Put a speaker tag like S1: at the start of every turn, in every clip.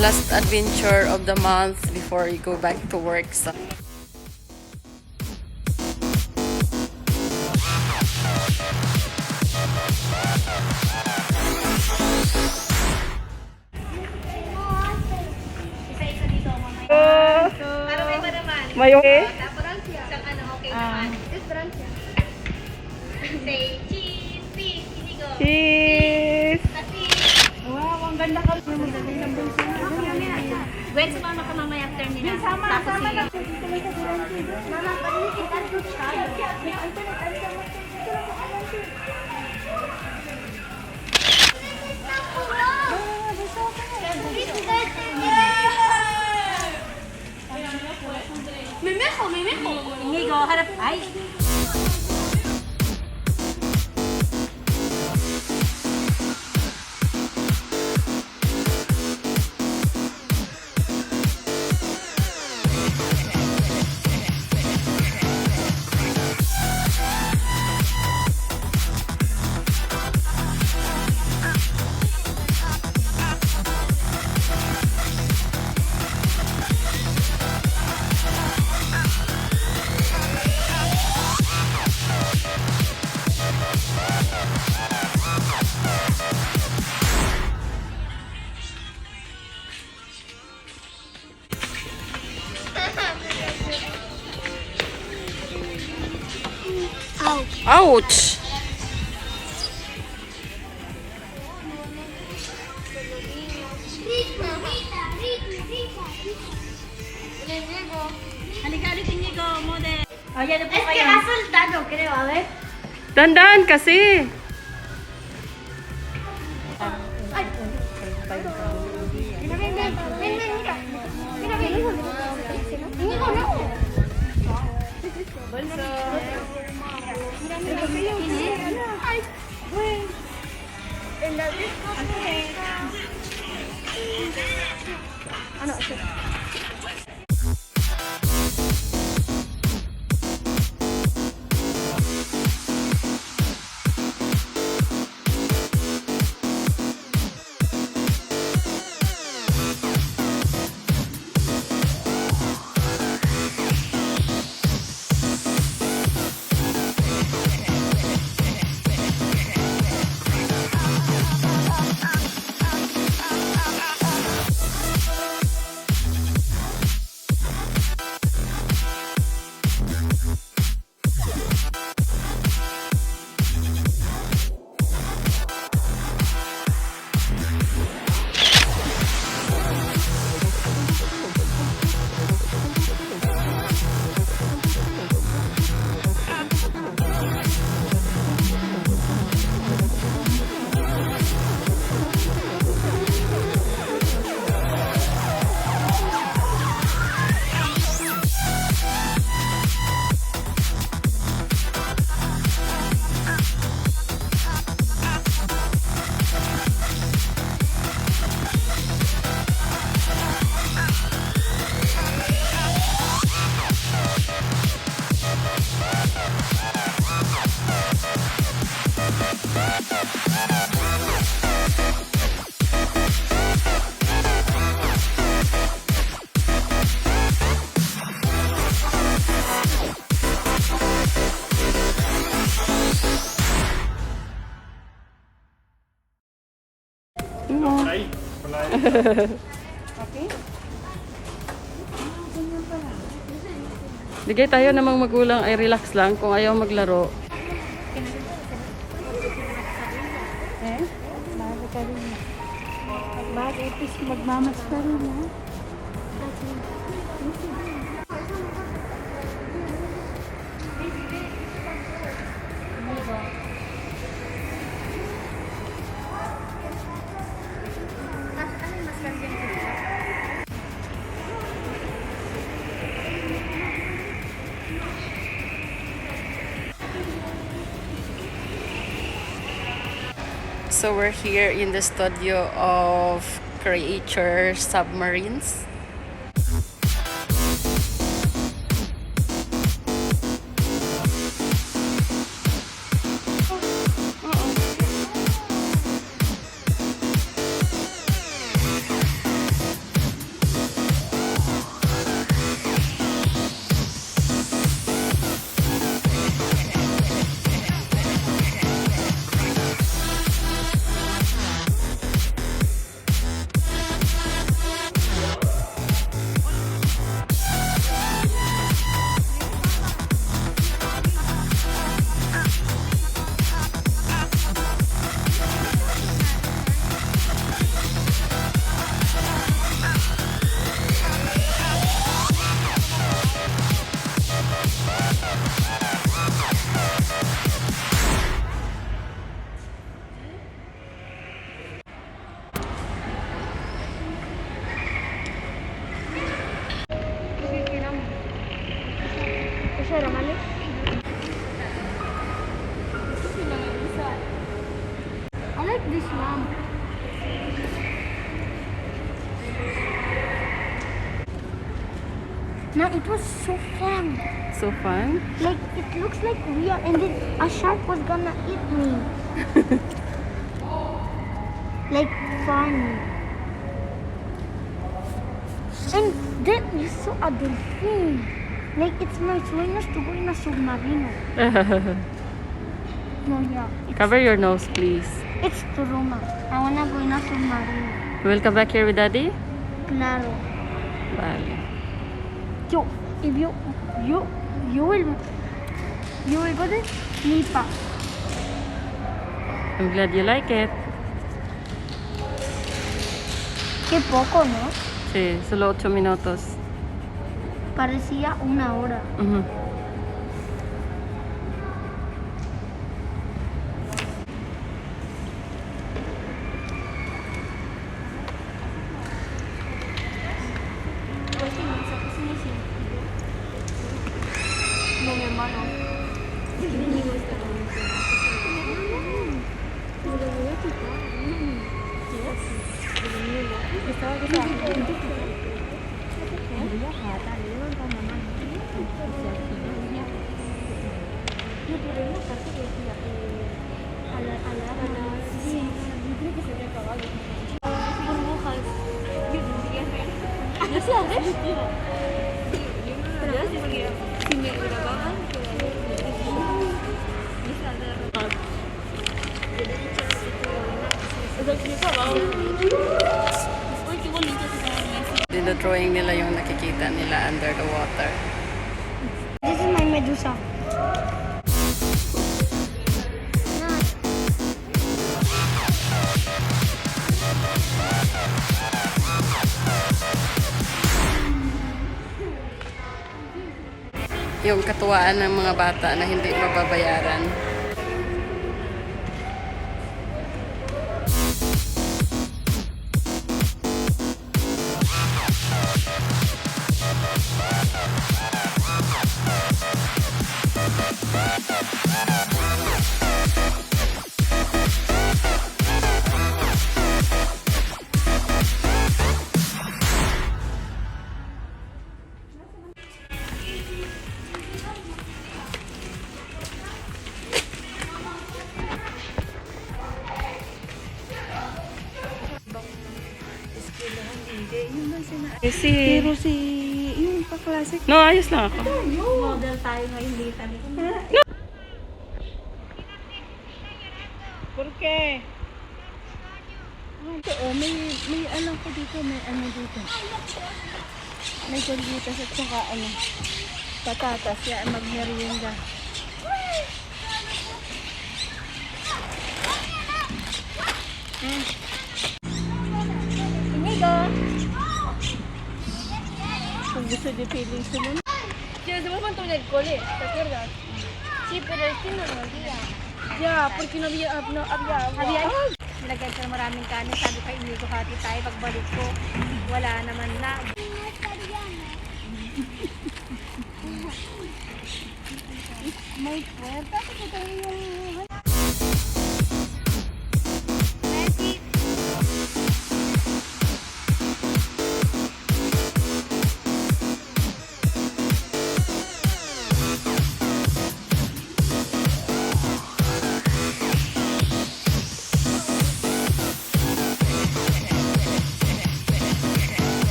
S1: last adventure of the month before you go back to work. So.
S2: Para may ba naman?
S1: May okay?
S2: Isang ano, okay naman. Say cheese, please, inigo.
S1: Cheese!
S2: Wow, ang ganda ka. Gwen, sumama ka mamaya after nila. Sama na. Mama, panin kita to Mimejo. Inigo, harap. Ay.
S1: Ouch!
S2: Halika, Inigo, model. Oh, yan na po kayo. Es que ha soltado, creo, a ver.
S1: Dandan kasi! Bigay tayo namang magulang ay relax lang kung ayaw maglaro.
S2: Bakit magmamas pa rin ha?
S1: So we're here in the studio of Creature Submarines.
S2: No, it was so fun.
S1: So fun.
S2: Like, it looks like real, and then a shark was gonna eat me. Like, fun. And then we saw a dolphin. Like, it's my sueños to go in a submarino. No, yeah.
S1: Cover your nose, please.
S2: It's Turuma. I wanna go in a submarino.
S1: We will come back here with Daddy?
S2: Claro.
S1: Vale.
S2: Yo, if you will go there, Nipa.
S1: I'm glad you like it.
S2: Qué poco, ¿no?
S1: Sí, solo 8 minutos.
S2: Parecía una hora.
S1: Mhm.
S2: No, mi hermano. Burbujas. ¿No se hace? Si me grababan,
S1: Dino-drawing nila yung nakikita nila under the water.
S2: This is my Medusa.
S1: Yung katuwaan ng mga bata na hindi mababayaran.
S3: Pero si yung pa-classic.
S1: No, ayos lang ako.
S2: Model tayo ngayon dito.
S3: ¿Por qué? Ito, oh, may alam ko dito, may ano dito. May galgitas at saka ano, patatas, yan, magmerienda.
S2: Inigo.
S3: Kung gusto di feeling sila.
S2: Sí, hacemos con el cole, ¿te acuerdas? Sí, pero es que no lo olvida.
S3: Yeah, porque no había,
S2: Había, nilagyan ko ng maraming kanin. Sabi ko, inigo hati tayo. Pagbalik ko, wala naman na. May puwerta. Kasi tayo yung...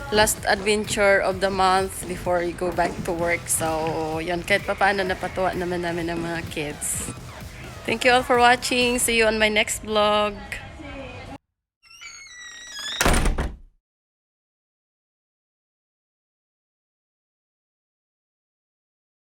S1: Last adventure of the month before you go back to work. So, yun, kahit pa paano napatuwa naman namin ng mga kids. Thank you all for watching. See you on my next vlog.